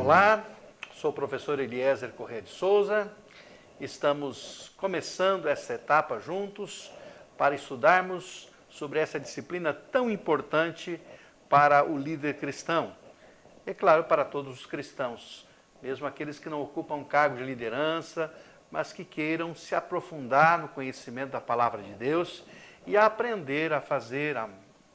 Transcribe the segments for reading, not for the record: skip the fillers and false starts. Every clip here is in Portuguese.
Olá, sou o professor Eliezer Corrêa de Souza. Estamos começando essa etapa juntos para estudarmos sobre essa disciplina tão importante para o líder cristão. É claro, para todos os cristãos, mesmo aqueles que não ocupam cargo de liderança, mas que queiram se aprofundar no conhecimento da palavra de Deus e a aprender a fazer, a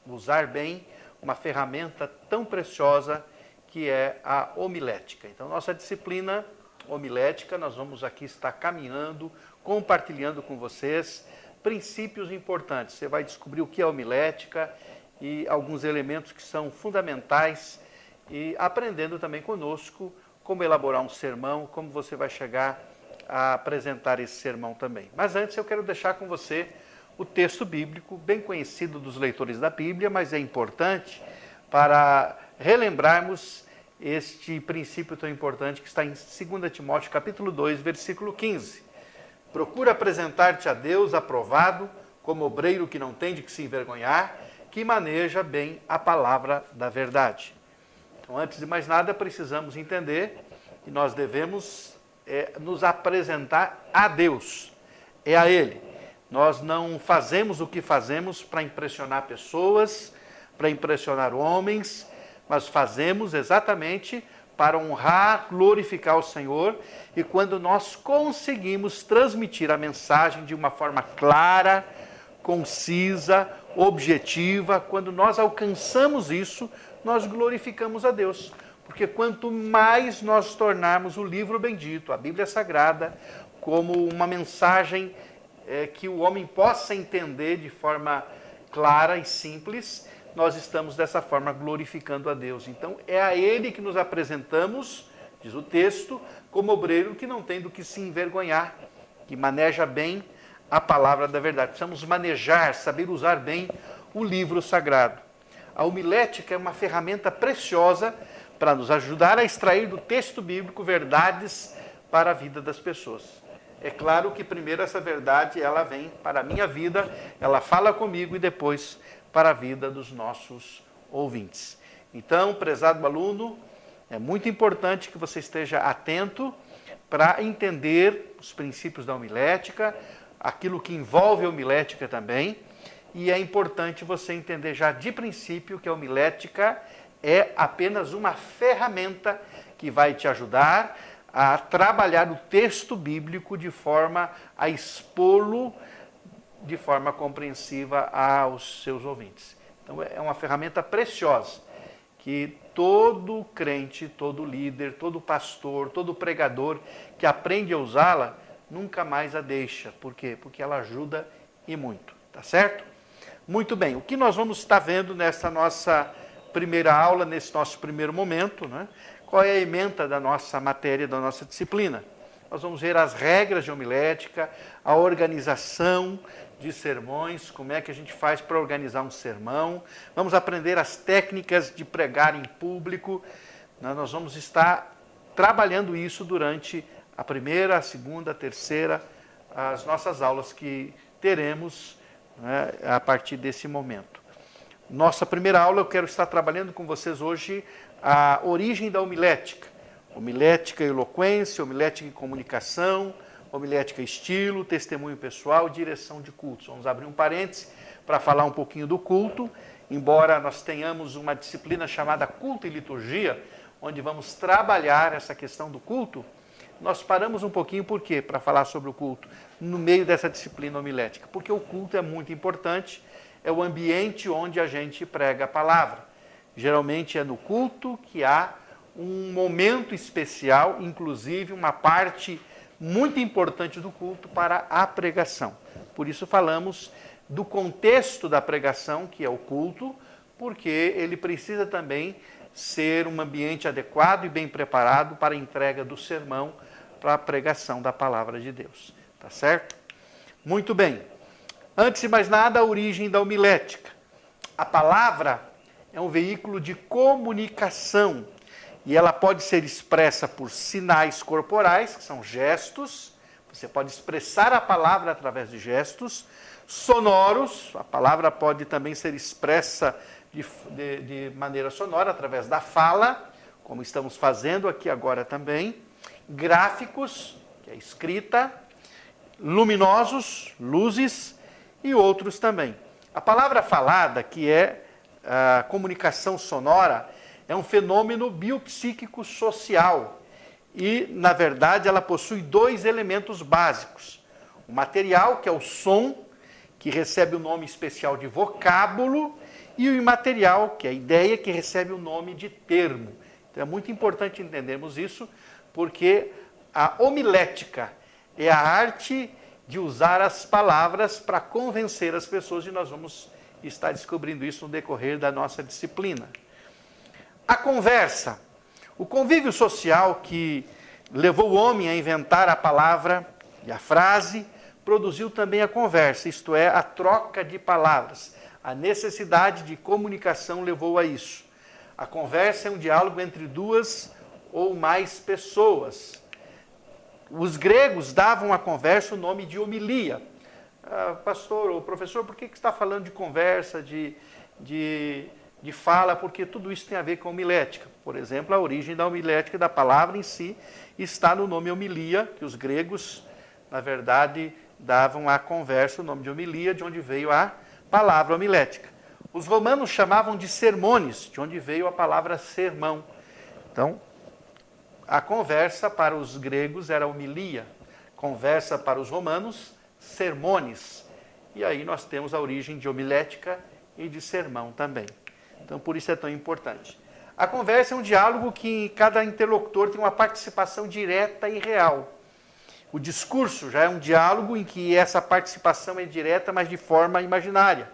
usar bem uma ferramenta tão preciosa que é a homilética. Então, nossa disciplina homilética, nós vamos aqui estar caminhando, compartilhando com vocês princípios importantes. Você vai descobrir o que é homilética e alguns elementos que são fundamentais e aprendendo também conosco como elaborar um sermão, como você vai chegar a apresentar esse sermão também. Mas antes eu quero deixar com você o texto bíblico, bem conhecido dos leitores da Bíblia, mas é importante para relembrarmos este princípio tão importante que está em 2 Timóteo capítulo 2, versículo 15. Procura apresentar-te a Deus aprovado, como obreiro que não tem de que se envergonhar, que maneja bem a palavra da verdade. Então, antes de mais nada, precisamos entender que nós devemos nos apresentar a Deus, é a Ele. Nós não fazemos o que fazemos para impressionar pessoas, para impressionar homens, mas fazemos exatamente para honrar, glorificar o Senhor, e quando nós conseguimos transmitir a mensagem de uma forma clara, concisa, objetiva, quando nós alcançamos isso, nós glorificamos a Deus. Porque quanto mais nós tornarmos o livro bendito, a Bíblia Sagrada, como uma mensagem que o homem possa entender de forma clara e simples, nós estamos dessa forma glorificando a Deus. Então é a Ele que nos apresentamos, diz o texto, como obreiro que não tem do que se envergonhar, que maneja bem a palavra da verdade. Precisamos manejar, saber usar bem o livro sagrado. A homilética é uma ferramenta preciosa para nos ajudar a extrair do texto bíblico verdades para a vida das pessoas. É claro que primeiro essa verdade ela vem para a minha vida, ela fala comigo e depois para a vida dos nossos ouvintes. Então, prezado aluno, é muito importante que você esteja atento para entender os princípios da homilética, aquilo que envolve a homilética também, e é importante você entender já de princípio que a homilética é apenas uma ferramenta que vai te ajudar a trabalhar o texto bíblico de forma a expô-lo de forma compreensiva aos seus ouvintes. Então é uma ferramenta preciosa que todo crente, todo líder, todo pastor, todo pregador que aprende a usá-la nunca mais a deixa. Por quê? Porque ela ajuda e muito, tá certo? Muito bem, o que nós vamos estar vendo nessa nossa primeira aula, nesse nosso primeiro momento, né? Qual é a ementa da nossa matéria, da nossa disciplina? Nós vamos ver as regras de homilética, a organização de sermões, como é que a gente faz para organizar um sermão. Vamos aprender as técnicas de pregar em público. Nós vamos estar trabalhando isso durante a primeira, a segunda, a terceira, as nossas aulas que teremos, né, a partir desse momento. Nossa primeira aula, eu quero estar trabalhando com vocês hoje a origem da homilética. Homilética e eloquência, homilética e comunicação, homilética e estilo, testemunho pessoal, direção de cultos. Vamos abrir um parêntese para falar um pouquinho do culto, embora nós tenhamos uma disciplina chamada culto e liturgia, onde vamos trabalhar essa questão do culto. Nós paramos um pouquinho, por quê? Para falar sobre o culto, no meio dessa disciplina homilética. Porque o culto é muito importante, é o ambiente onde a gente prega a palavra. Geralmente é no culto que há um momento especial, inclusive uma parte muito importante do culto para a pregação. Por isso falamos do contexto da pregação, que é o culto, porque ele precisa também ser um ambiente adequado e bem preparado para a entrega do sermão, para a pregação da palavra de Deus. Tá certo? Muito bem. Antes de mais nada, a origem da homilética. A palavra é um veículo de comunicação e ela pode ser expressa por sinais corporais, que são gestos. Você pode expressar a palavra através de gestos. Sonoros, a palavra pode também ser expressa de maneira sonora, através da fala, como estamos fazendo aqui agora também, gráficos, que é escrita, luminosos, luzes, e outros também. A palavra falada, que é a comunicação sonora, é um fenômeno biopsíquico social e, na verdade, ela possui dois elementos básicos. O material, que é o som, que recebe o nome especial de vocábulo, e o imaterial, que é a ideia, que recebe o nome de termo. Então é muito importante entendermos isso, porque a homilética é a arte de usar as palavras para convencer as pessoas, e nós vamos estar descobrindo isso no decorrer da nossa disciplina. A conversa, o convívio social que levou o homem a inventar a palavra e a frase, produziu também a conversa, isto é, a troca de palavras. A necessidade de comunicação levou a isso. A conversa é um diálogo entre duas ou mais pessoas. Os gregos davam à conversa o nome de homilia. Pastor ou professor, por que está falando de conversa, de fala? Porque tudo isso tem a ver com homilética. Por exemplo, a origem da homilética, da palavra em si, está no nome homilia, que os gregos, na verdade, davam à conversa o nome de homilia, de onde veio a palavra homilética. Os romanos chamavam de sermones, de onde veio a palavra sermão. Então, a conversa para os gregos era homilia, conversa para os romanos, sermones. E aí nós temos a origem de homilética e de sermão também. Então, por isso é tão importante. A conversa é um diálogo que cada interlocutor tem uma participação direta e real. O discurso já é um diálogo em que essa participação é direta, mas de forma imaginária.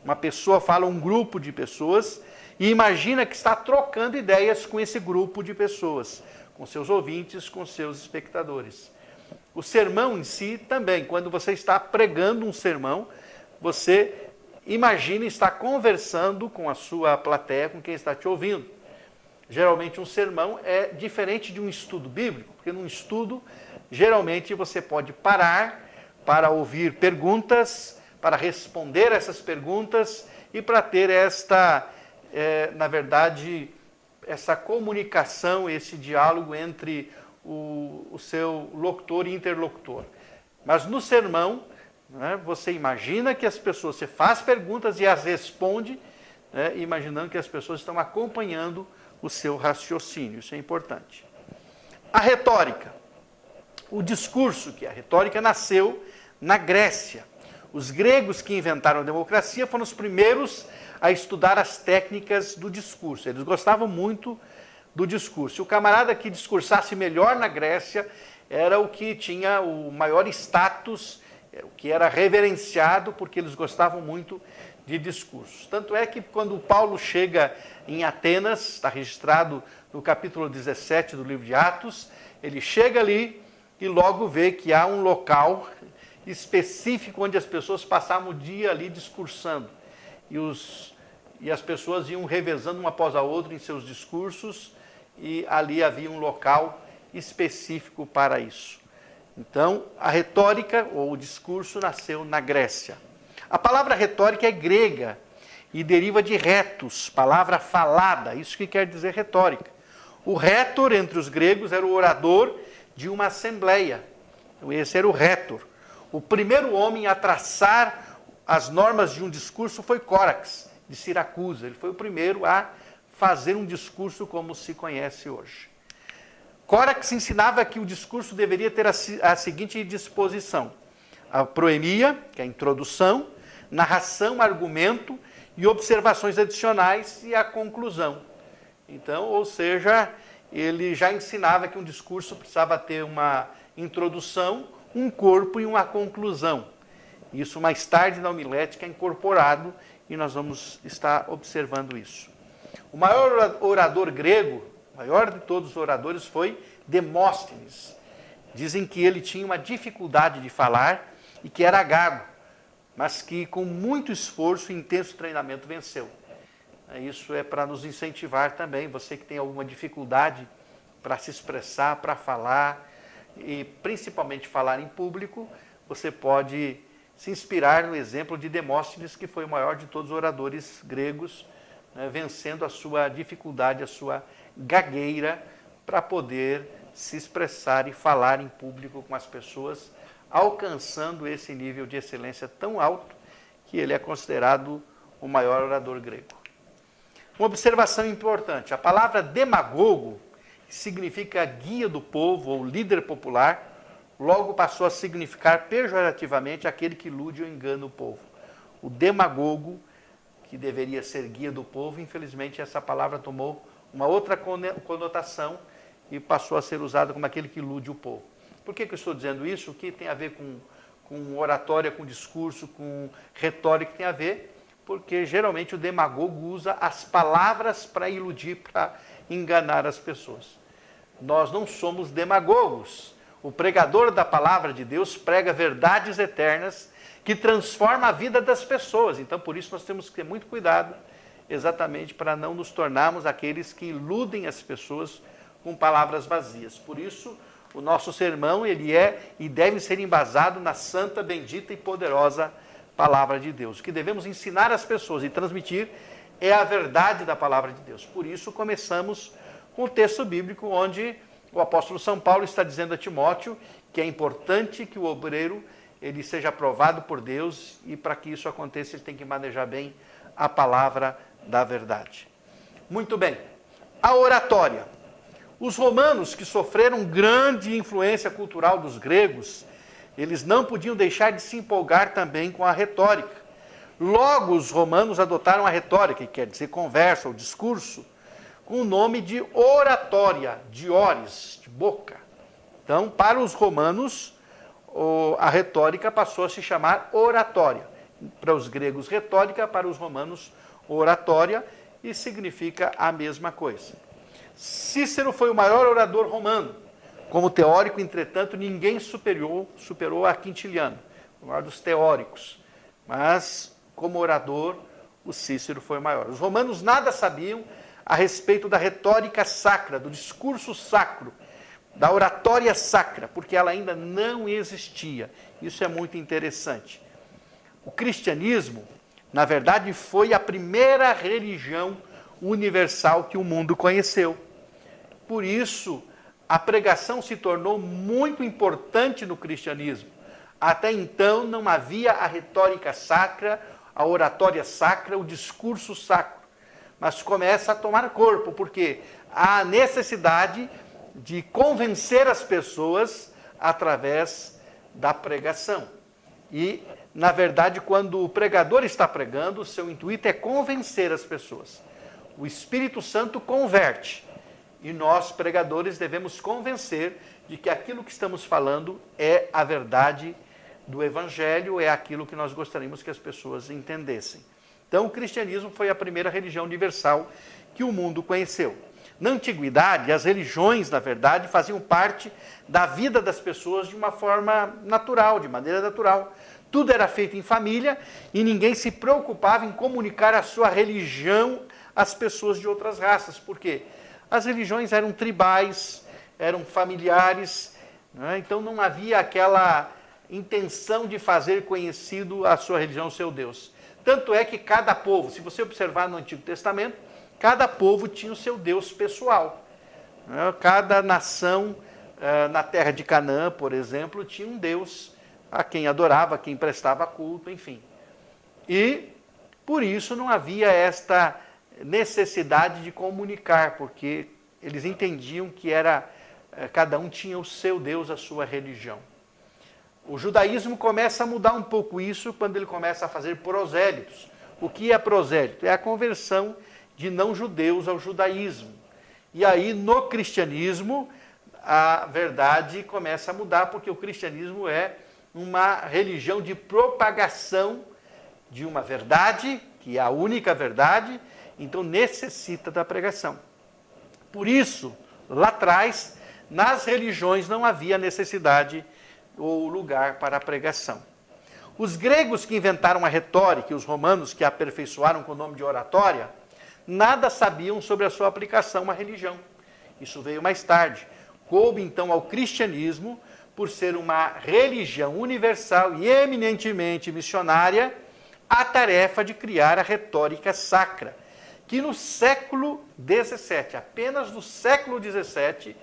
Uma pessoa fala a um grupo de pessoas e imagina que está trocando ideias com esse grupo de pessoas, com seus ouvintes, com seus espectadores. O sermão em si também, quando você está pregando um sermão, você imagina estar conversando com a sua plateia, com quem está te ouvindo. Geralmente um sermão é diferente de um estudo bíblico, porque num estudo, geralmente você pode parar para ouvir perguntas, para responder essas perguntas e para ter na verdade, essa comunicação, esse diálogo entre o seu locutor e interlocutor. Mas no sermão, né, você imagina que as pessoas, você faz perguntas e as responde, né, imaginando que as pessoas estão acompanhando o seu raciocínio. Isso é importante. A retórica. O discurso, que a retórica nasceu na Grécia. Os gregos que inventaram a democracia foram os primeiros a estudar as técnicas do discurso. Eles gostavam muito do discurso. O camarada que discursasse melhor na Grécia era o que tinha o maior status, o que era reverenciado, porque eles gostavam muito de discursos. Tanto é que quando Paulo chega em Atenas, está registrado no capítulo 17 do livro de Atos, ele chega ali e logo vê que há um local específico onde as pessoas passavam o dia ali discursando. E as pessoas iam revezando uma após a outra em seus discursos, e ali havia um local específico para isso. Então, a retórica ou o discurso nasceu na Grécia. A palavra retórica é grega e deriva de retos, palavra falada, isso que quer dizer retórica. O rétor, entre os gregos, era o orador de uma assembleia. Então, esse era o rétor. O primeiro homem a traçar as normas de um discurso foi Córax, de Siracusa. Ele foi o primeiro a fazer um discurso como se conhece hoje. Córax ensinava que o discurso deveria ter a seguinte disposição: a proemia, que é a introdução, narração, argumento e observações adicionais e a conclusão. Então, ou seja, ele já ensinava que um discurso precisava ter uma introdução, um corpo e uma conclusão. Isso mais tarde na homilética é incorporado e nós vamos estar observando isso. O maior orador grego, o maior de todos os oradores, foi Demóstenes. Dizem que ele tinha uma dificuldade de falar e que era gago, mas que com muito esforço e intenso treinamento venceu. Isso é para nos incentivar também, você que tem alguma dificuldade para se expressar, para falar, e principalmente falar em público, você pode se inspirar no exemplo de Demóstenes, que foi o maior de todos os oradores gregos, né, vencendo a sua dificuldade, a sua gagueira para poder se expressar e falar em público com as pessoas, alcançando esse nível de excelência tão alto que ele é considerado o maior orador grego. Uma observação importante, a palavra demagogo, que significa guia do povo ou líder popular, logo passou a significar pejorativamente aquele que ilude ou engana o povo. O demagogo, que deveria ser guia do povo, infelizmente essa palavra tomou uma outra conotação e passou a ser usada como aquele que ilude o povo. Por que eu estou dizendo isso? O que tem a ver com oratória, com discurso, com retórica, tem a ver? Porque geralmente o demagogo usa as palavras para iludir, para enganar as pessoas. Nós não somos demagogos. O pregador da palavra de Deus prega verdades eternas que transforma a vida das pessoas. Então, por isso, nós temos que ter muito cuidado, exatamente para não nos tornarmos aqueles que iludem as pessoas com palavras vazias. Por isso, o nosso sermão, ele é e deve ser embasado na santa, bendita e poderosa palavra de Deus. O que devemos ensinar às pessoas e transmitir é a verdade da palavra de Deus. Por isso, começamos com o texto bíblico onde o apóstolo São Paulo está dizendo a Timóteo que é importante que o obreiro ele seja aprovado por Deus e para que isso aconteça ele tem que manejar bem a palavra da verdade. Muito bem. A oratória. Os romanos, que sofreram grande influência cultural dos gregos, eles não podiam deixar de se empolgar também com a retórica. Logo, os romanos adotaram a retórica, que quer dizer conversa ou discurso, com o nome de oratória, de ores, de boca. Então, para os romanos, a retórica passou a se chamar oratória. Para os gregos, retórica, para os romanos, oratória, e significa a mesma coisa. Cícero foi o maior orador romano. Como teórico, entretanto, ninguém superou a Quintiliano, o maior dos teóricos. Mas, como orador, o Cícero foi o maior. Os romanos nada sabiam a respeito da retórica sacra, do discurso sacro, da oratória sacra, porque ela ainda não existia. Isso é muito interessante. O cristianismo, na verdade, foi a primeira religião universal que o mundo conheceu. Por isso, a pregação se tornou muito importante no cristianismo. Até então não havia a retórica sacra, a oratória sacra, o discurso sacro. Mas começa a tomar corpo, porque há a necessidade de convencer as pessoas através da pregação. E, na verdade, quando o pregador está pregando, o seu intuito é convencer as pessoas. O Espírito Santo converte. E nós, pregadores, devemos convencer de que aquilo que estamos falando é a verdade do Evangelho, é aquilo que nós gostaríamos que as pessoas entendessem. Então, o cristianismo foi a primeira religião universal que o mundo conheceu. Na antiguidade, as religiões, na verdade, faziam parte da vida das pessoas de uma forma natural, de maneira natural. Tudo era feito em família e ninguém se preocupava em comunicar a sua religião às pessoas de outras raças. Por quê? As religiões eram tribais, eram familiares, né? Então não havia aquela intenção de fazer conhecido a sua religião, o seu Deus. Tanto é que cada povo, se você observar no Antigo Testamento, cada povo tinha o seu Deus pessoal. Né? Cada nação na terra de Canaã, por exemplo, tinha um Deus a quem adorava, a quem prestava culto, enfim. E por isso não havia esta necessidade de comunicar, porque eles entendiam que cada um tinha o seu Deus, a sua religião. O judaísmo começa a mudar um pouco isso quando ele começa a fazer prosélitos. O que é prosélito? É a conversão de não-judeus ao judaísmo. E aí, no cristianismo, a verdade começa a mudar, porque o cristianismo é uma religião de propagação de uma verdade, que é a única verdade, então necessita da pregação. Por isso, lá atrás, nas religiões não havia necessidade ou lugar para a pregação. Os gregos que inventaram a retórica e os romanos que a aperfeiçoaram com o nome de oratória, nada sabiam sobre a sua aplicação à religião. Isso veio mais tarde. Coube então ao cristianismo, por ser uma religião universal e eminentemente missionária, a tarefa de criar a retórica sacra, que no século XVII, apenas no século XVII,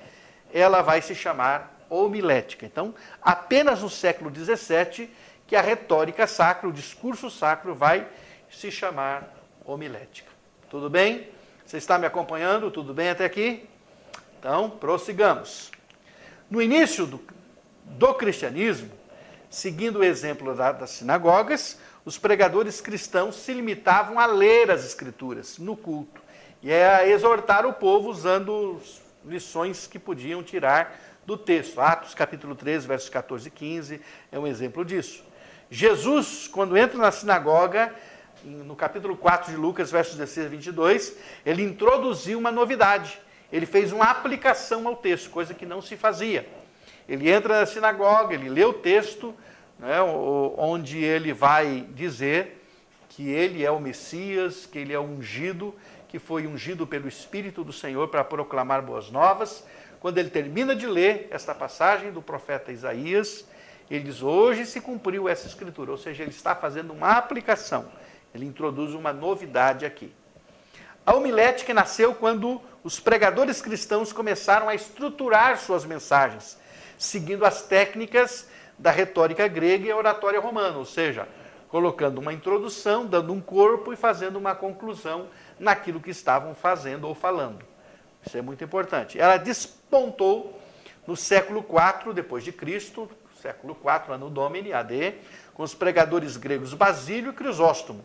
ela vai se chamar homilética. Então, apenas no século XVII que a retórica sacra, o discurso sacro, vai se chamar homilética. Tudo bem? Você está me acompanhando? Tudo bem até aqui? Então, prossigamos. No início do cristianismo, seguindo o exemplo das sinagogas, os pregadores cristãos se limitavam a ler as escrituras no culto e a exortar o povo usando lições que podiam tirar do texto. Atos capítulo 13, versos 14 e 15 é um exemplo disso. Jesus, quando entra na sinagoga, no capítulo 4 de Lucas, versos 16 a 22, ele introduziu uma novidade. Ele fez uma aplicação ao texto, coisa que não se fazia. Ele entra na sinagoga, ele lê o texto, né, onde ele vai dizer que ele é o Messias, que ele é o ungido, que foi ungido pelo Espírito do Senhor para proclamar boas novas. Quando ele termina de ler esta passagem do profeta Isaías, ele diz, hoje se cumpriu essa escritura, ou seja, ele está fazendo uma aplicação, ele introduz uma novidade aqui. A homilética nasceu quando os pregadores cristãos começaram a estruturar suas mensagens, seguindo as técnicas da retórica grega e a oratória romana, ou seja, colocando uma introdução, dando um corpo e fazendo uma conclusão naquilo que estavam fazendo ou falando. Isso é muito importante. Ela despontou no século IV depois de Cristo, século IV, Anno Domini, AD, com os pregadores gregos Basílio e Crisóstomo,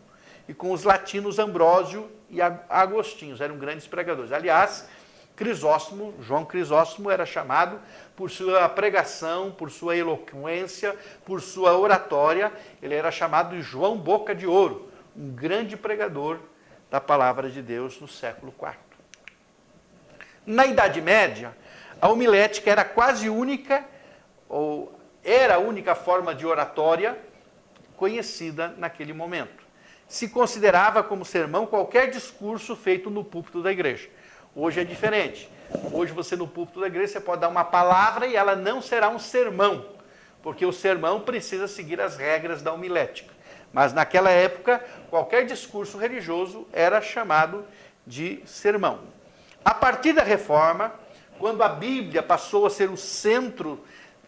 e com os latinos Ambrósio e Agostinho, eram grandes pregadores. Aliás, Crisóstomo, João Crisóstomo, era chamado por sua pregação, por sua eloquência, por sua oratória, ele era chamado de João Boca de Ouro, um grande pregador da palavra de Deus no século IV. Na Idade Média, a homilética era quase única, ou era a única forma de oratória conhecida naquele momento. Se considerava como sermão qualquer discurso feito no púlpito da igreja. Hoje é diferente. Hoje você no púlpito da igreja você pode dar uma palavra e ela não será um sermão, porque o sermão precisa seguir as regras da homilética. Mas naquela época, qualquer discurso religioso era chamado de sermão. A partir da Reforma, quando a Bíblia passou a ser o centro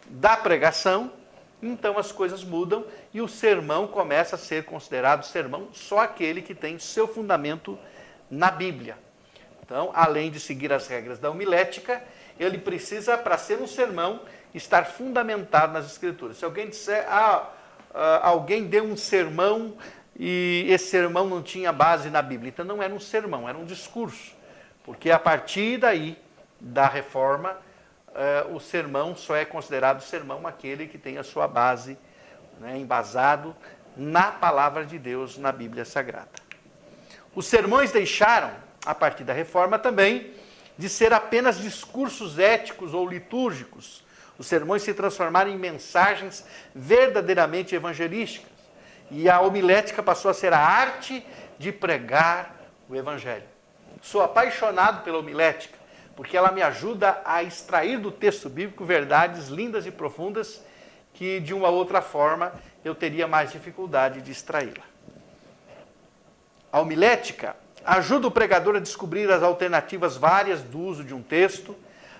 da pregação, então as coisas mudam e o sermão começa a ser considerado sermão só aquele que tem seu fundamento na Bíblia. Então, além de seguir as regras da homilética, ele precisa, para ser um sermão, estar fundamentado nas Escrituras. Se alguém disser, alguém deu um sermão e esse sermão não tinha base na Bíblia, então não era um sermão, era um discurso. Porque a partir daí, da Reforma, o sermão só é considerado sermão aquele que tem a sua base, né, embasado na palavra de Deus, na Bíblia Sagrada. Os sermões deixaram, a partir da Reforma também, de ser apenas discursos éticos ou litúrgicos. Os sermões se transformaram em mensagens verdadeiramente evangelísticas. E a homilética passou a ser a arte de pregar o Evangelho. Sou apaixonado pela homilética, porque ela me ajuda a extrair do texto bíblico verdades lindas e profundas que, de uma outra forma, eu teria mais dificuldade de extraí-la. A homilética ajuda o pregador a descobrir as alternativas várias do uso de um texto.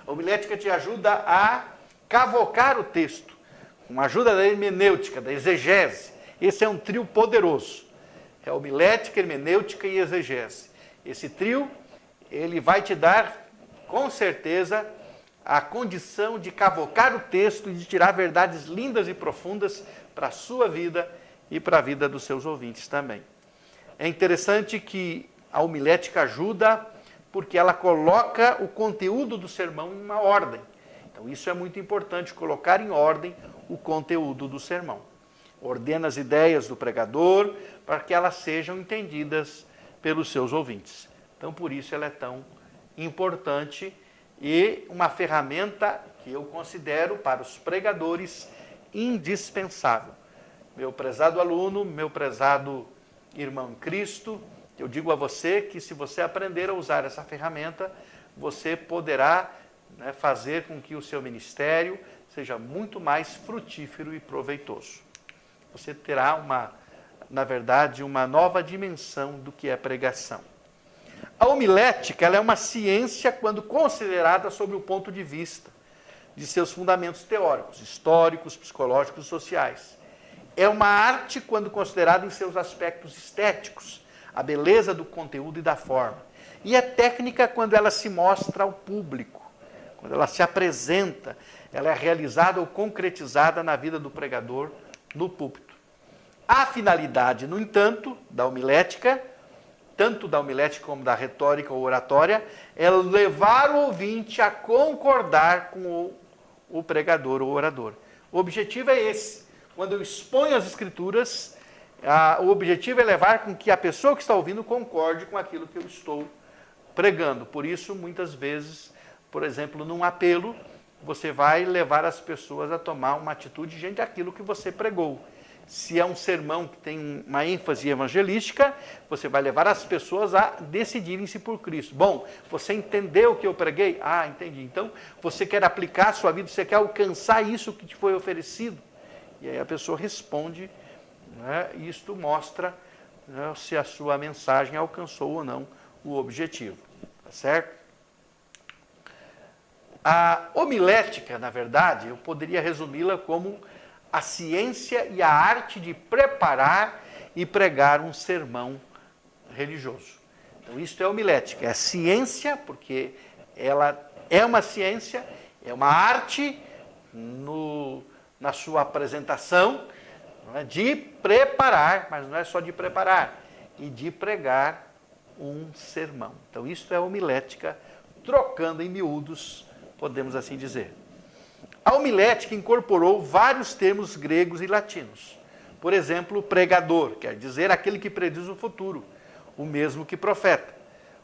A homilética te ajuda a cavocar o texto, com a ajuda da hermenêutica, da exegese. Esse é um trio poderoso. É homilética, hermenêutica e exegese. Esse trio, ele vai te dar, com certeza, a condição de cavocar o texto e de tirar verdades lindas e profundas para a sua vida e para a vida dos seus ouvintes também. É interessante que a homilética ajuda porque ela coloca o conteúdo do sermão em uma ordem. Então, isso é muito importante, colocar em ordem o conteúdo do sermão. Ordena as ideias do pregador para que elas sejam entendidas pelos seus ouvintes. Então, por isso ela é tão importante e uma ferramenta que eu considero para os pregadores indispensável. Meu prezado aluno, meu prezado irmão em Cristo, eu digo a você que se você aprender a usar essa ferramenta, você poderá, né, fazer com que o seu ministério seja muito mais frutífero e proveitoso. Você terá na verdade, uma nova dimensão do que é pregação. A homilética ela é uma ciência quando considerada sob o ponto de vista de seus fundamentos teóricos, históricos, psicológicos e sociais. É uma arte quando considerada em seus aspectos estéticos, a beleza do conteúdo e da forma. E é técnica quando ela se mostra ao público, quando ela se apresenta, ela é realizada ou concretizada na vida do pregador no púlpito. A finalidade, no entanto, da homilética, tanto da homilética como da retórica ou oratória, é levar o ouvinte a concordar com o pregador ou orador. O objetivo é esse. Quando eu exponho as Escrituras, o objetivo é levar com que a pessoa que está ouvindo concorde com aquilo que eu estou pregando. Por isso, muitas vezes, por exemplo, num apelo, você vai levar as pessoas a tomar uma atitude diante daquilo que você pregou. Se é um sermão que tem uma ênfase evangelística, você vai levar as pessoas a decidirem-se por Cristo. Bom, você entendeu o que eu preguei? Ah, entendi. Então, você quer aplicar a sua vida, você quer alcançar isso que te foi oferecido? E aí a pessoa responde, né, e isto mostra, né, se a sua mensagem alcançou ou não o objetivo. Tá certo? A homilética, na verdade, eu poderia resumi-la como a ciência e a arte de preparar e pregar um sermão religioso. Então, isso é homilética. É a ciência, porque ela é uma ciência, é uma arte na sua apresentação, não é, de preparar, mas não é só de preparar, e de pregar um sermão. Então, isso é homilética, trocando em miúdos, podemos assim dizer. A homilética incorporou vários termos gregos e latinos. Por exemplo, pregador, quer dizer aquele que prediz o futuro, o mesmo que profeta.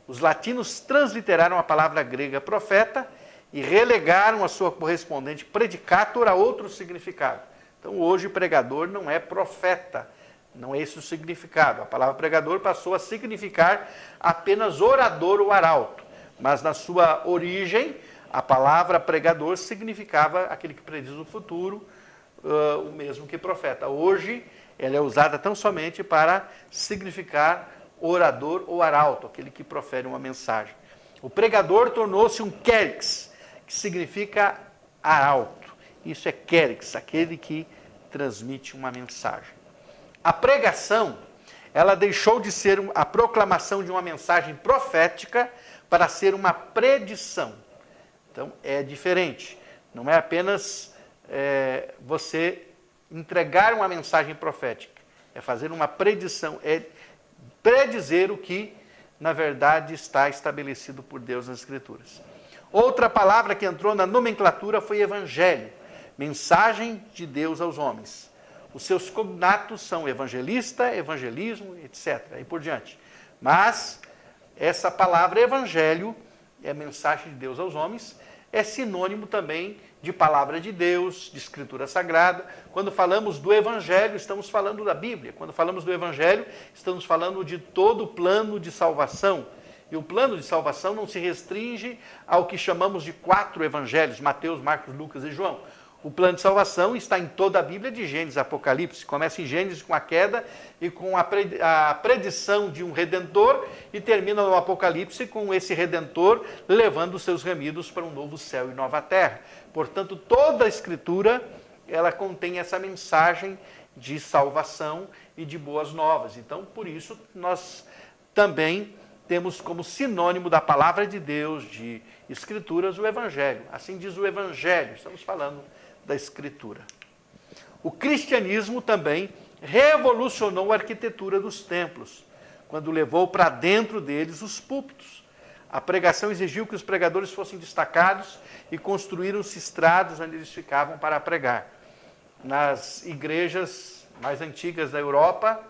Os latinos transliteraram a palavra grega profeta e relegaram a sua correspondente predicator a outro significado. Então, hoje, pregador não é profeta, não é esse o significado. A palavra pregador passou a significar apenas orador ou arauto, mas na sua origem, a palavra pregador significava aquele que prediz o futuro, o mesmo que profeta. Hoje, ela é usada tão somente para significar orador ou arauto, aquele que profere uma mensagem. O pregador tornou-se um querix, que significa arauto. Isso é querix, aquele que transmite uma mensagem. A pregação, ela deixou de ser a proclamação de uma mensagem profética para ser uma predição. Então, é diferente. Não é apenas você entregar uma mensagem profética. É fazer uma predição, é predizer o que, na verdade, está estabelecido por Deus nas Escrituras. Outra palavra que entrou na nomenclatura foi evangelho, mensagem de Deus aos homens. Os seus cognatos são evangelista, evangelismo, etc. E por diante. Mas essa palavra evangelho é mensagem de Deus aos homens, é sinônimo também de palavra de Deus, de escritura sagrada. Quando falamos do evangelho, estamos falando da Bíblia. Quando falamos do evangelho, estamos falando de todo o plano de salvação. E o plano de salvação não se restringe ao que chamamos de 4 evangelhos, Mateus, Marcos, Lucas e João. O plano de salvação está em toda a Bíblia, de Gênesis a Apocalipse. Começa em Gênesis com a queda e com a predição de um Redentor e termina no Apocalipse com esse Redentor levando os seus remidos para um novo céu e nova terra. Portanto, toda a Escritura, ela contém essa mensagem de salvação e de boas novas. Então, por isso, nós também temos como sinônimo da palavra de Deus, de Escrituras, o Evangelho. Assim diz o Evangelho, estamos falando da Escritura. O cristianismo também revolucionou a arquitetura dos templos, quando levou para dentro deles os púlpitos. A pregação exigiu que os pregadores fossem destacados e construíram-se estrados onde eles ficavam para pregar. Nas igrejas mais antigas da Europa,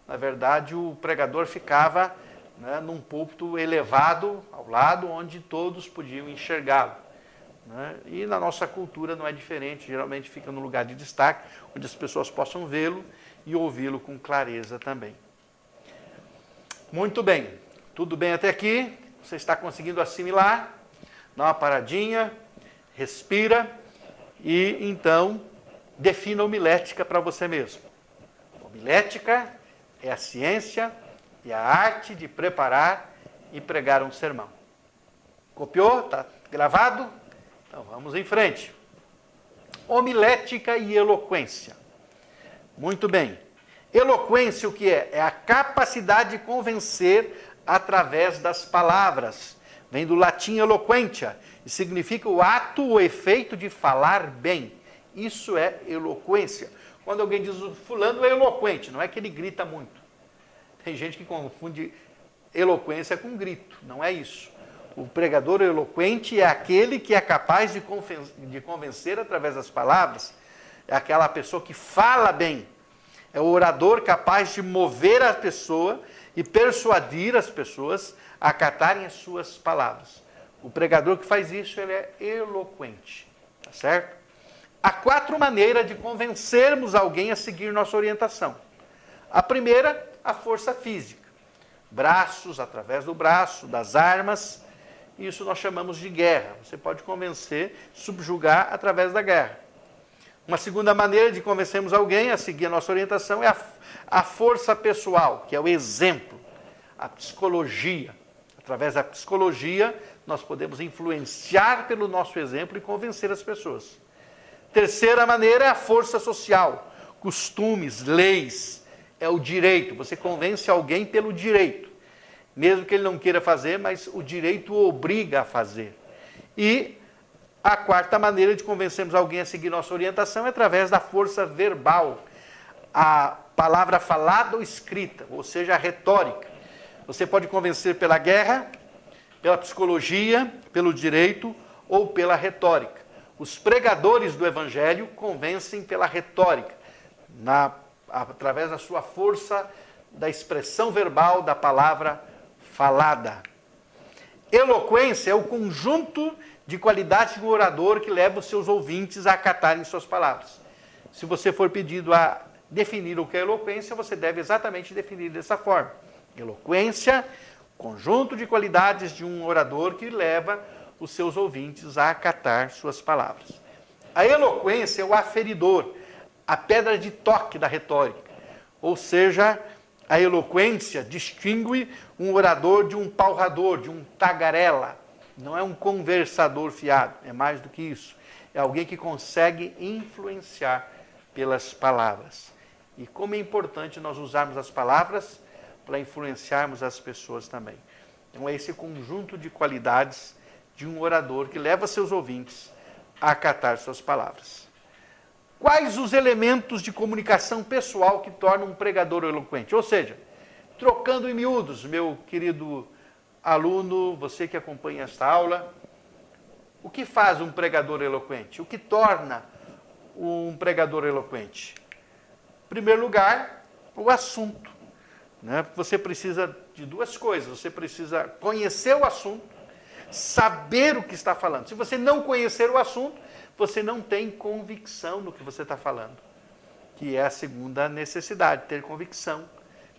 na verdade, o pregador ficava, né, num púlpito elevado ao lado, onde todos podiam enxergá-lo. Né? E na nossa cultura não é diferente, geralmente fica no lugar de destaque, onde as pessoas possam vê-lo e ouvi-lo com clareza também. Muito bem, tudo bem até aqui? Você está conseguindo assimilar? Dá uma paradinha, respira e então defina a homilética para você mesmo. Homilética é a ciência e a arte de preparar e pregar um sermão. Copiou? Está gravado? Então vamos em frente. Homilética e eloquência. Muito bem. Eloquência o que é? É a capacidade de convencer através das palavras. Vem do latim eloquentia, e significa o ato ou efeito de falar bem. Isso é eloquência. Quando alguém diz o fulano é eloquente, não é que ele grita muito. Tem gente que confunde eloquência com grito, não é isso. O pregador eloquente é aquele que é capaz de convencer através das palavras. É aquela pessoa que fala bem. É o orador capaz de mover a pessoa e persuadir as pessoas a acatarem as suas palavras. O pregador que faz isso, ele é eloquente. Tá certo? Há 4 maneiras de convencermos alguém a seguir nossa orientação. A primeira, a força física. Braços, através do braço, das armas. Isso nós chamamos de guerra. Você pode convencer, subjugar através da guerra. Uma segunda maneira de convencermos alguém a seguir a nossa orientação é a força pessoal, que é o exemplo, a psicologia. Através da psicologia, nós podemos influenciar pelo nosso exemplo e convencer as pessoas. Terceira maneira é a força social, costumes, leis, é o direito. Você convence alguém pelo direito, mesmo que ele não queira fazer, mas o direito o obriga a fazer. E a quarta maneira de convencermos alguém a seguir nossa orientação é através da força verbal, a palavra falada ou escrita, ou seja, a retórica. Você pode convencer pela guerra, pela psicologia, pelo direito ou pela retórica. Os pregadores do evangelho convencem pela retórica, através da sua força, da expressão verbal, da palavra falada. Eloquência é o conjunto de qualidades de um orador que leva os seus ouvintes a acatarem suas palavras. Se você for pedido a definir o que é eloquência, você deve exatamente definir dessa forma. Eloquência, conjunto de qualidades de um orador que leva os seus ouvintes a acatar suas palavras. A eloquência é o aferidor, a pedra de toque da retórica. Ou seja, a eloquência distingue um orador de um palrador, de um tagarela. Não é um conversador fiado, é mais do que isso. É alguém que consegue influenciar pelas palavras. E como é importante nós usarmos as palavras para influenciarmos as pessoas também. Então é esse conjunto de qualidades de um orador que leva seus ouvintes a acatar suas palavras. Quais os elementos de comunicação pessoal que tornam um pregador eloquente? Ou seja, trocando em miúdos, meu querido aluno, você que acompanha esta aula, o que faz um pregador eloquente? O que torna um pregador eloquente? Em primeiro lugar, o assunto. Né? Você precisa de 2 coisas. Você precisa conhecer o assunto, saber o que está falando. Se você não conhecer o assunto, você não tem convicção no que você está falando. Que é a segunda necessidade, ter convicção,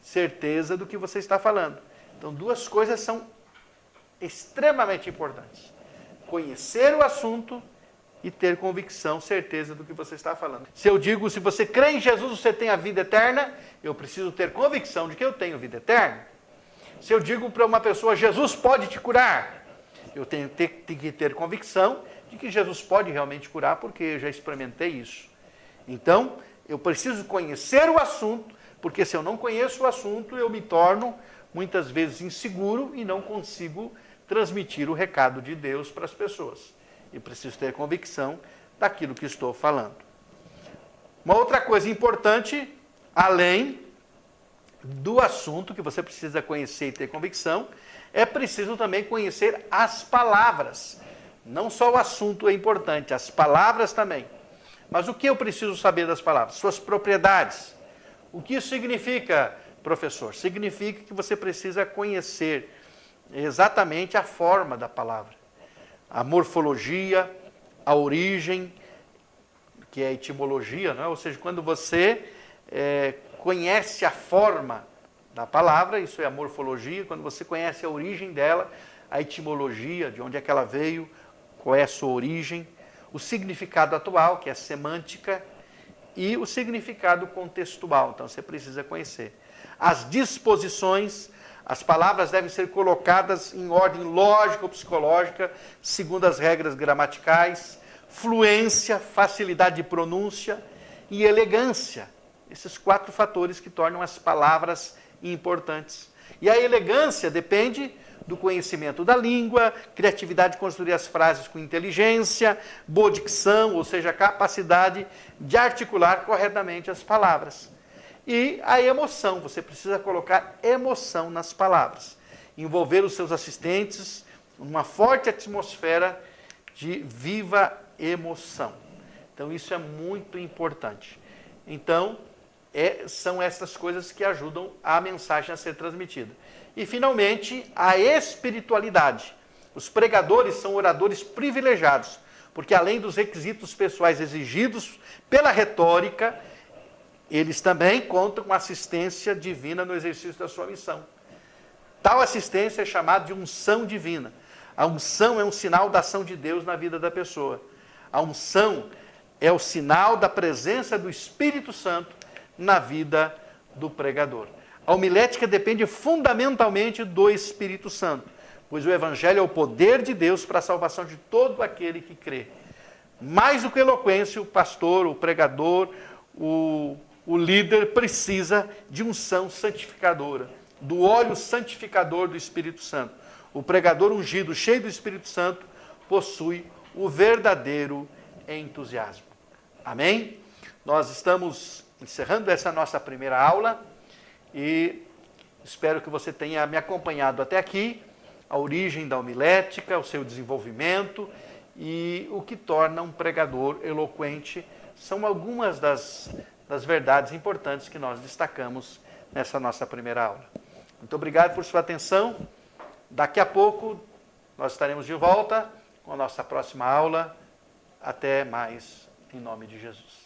certeza do que você está falando. Então, 2 coisas são extremamente importantes. Conhecer o assunto e ter convicção, certeza do que você está falando. Se eu digo, se você crê em Jesus, você tem a vida eterna, eu preciso ter convicção de que eu tenho vida eterna. Se eu digo para uma pessoa, Jesus pode te curar, eu tenho que ter convicção de que Jesus pode realmente curar, porque eu já experimentei isso. Então, eu preciso conhecer o assunto, porque se eu não conheço o assunto, eu me torno muitas vezes inseguro e não consigo transmitir o recado de Deus para as pessoas. E preciso ter convicção daquilo que estou falando. Uma outra coisa importante, além do assunto que você precisa conhecer e ter convicção, é preciso também conhecer as palavras. Não só o assunto é importante, as palavras também. Mas o que eu preciso saber das palavras? Suas propriedades. O que isso significa, professor? Significa que você precisa conhecer exatamente a forma da palavra. A morfologia, a origem, que é a etimologia, não é? Ou seja, quando você conhece a forma da palavra, isso é a morfologia, quando você conhece a origem dela, a etimologia, de onde é que ela veio, qual é a sua origem, o significado atual, que é a semântica, e o significado contextual, então você precisa conhecer. As disposições, As palavras devem ser colocadas em ordem lógica ou psicológica, segundo as regras gramaticais, fluência, facilidade de pronúncia e elegância. Esses 4 fatores que tornam as palavras importantes. E a elegância depende do conhecimento da língua, criatividade de construir as frases com inteligência, boa dicção, ou seja, a capacidade de articular corretamente as palavras. E a emoção, você precisa colocar emoção nas palavras. Envolver os seus assistentes numa forte atmosfera de viva emoção. Então isso é muito importante. Então, são essas coisas que ajudam a mensagem a ser transmitida. E, finalmente, a espiritualidade. Os pregadores são oradores privilegiados, porque além dos requisitos pessoais exigidos pela retórica, eles também contam com assistência divina no exercício da sua missão. Tal assistência é chamada de unção divina. A unção é um sinal da ação de Deus na vida da pessoa. A unção é o sinal da presença do Espírito Santo na vida do pregador. A homilética depende fundamentalmente do Espírito Santo, pois o Evangelho é o poder de Deus para a salvação de todo aquele que crê. Mais do que eloquência, o pastor, o pregador, o líder precisa de unção santificadora, do óleo santificador do Espírito Santo. O pregador ungido, cheio do Espírito Santo, possui o verdadeiro entusiasmo. Amém? Nós estamos encerrando essa nossa primeira aula e espero que você tenha me acompanhado até aqui, a origem da homilética, o seu desenvolvimento e o que torna um pregador eloquente. São algumas das verdades importantes que nós destacamos nessa nossa primeira aula. Muito obrigado por sua atenção. Daqui a pouco nós estaremos de volta com a nossa próxima aula. Até mais, em nome de Jesus.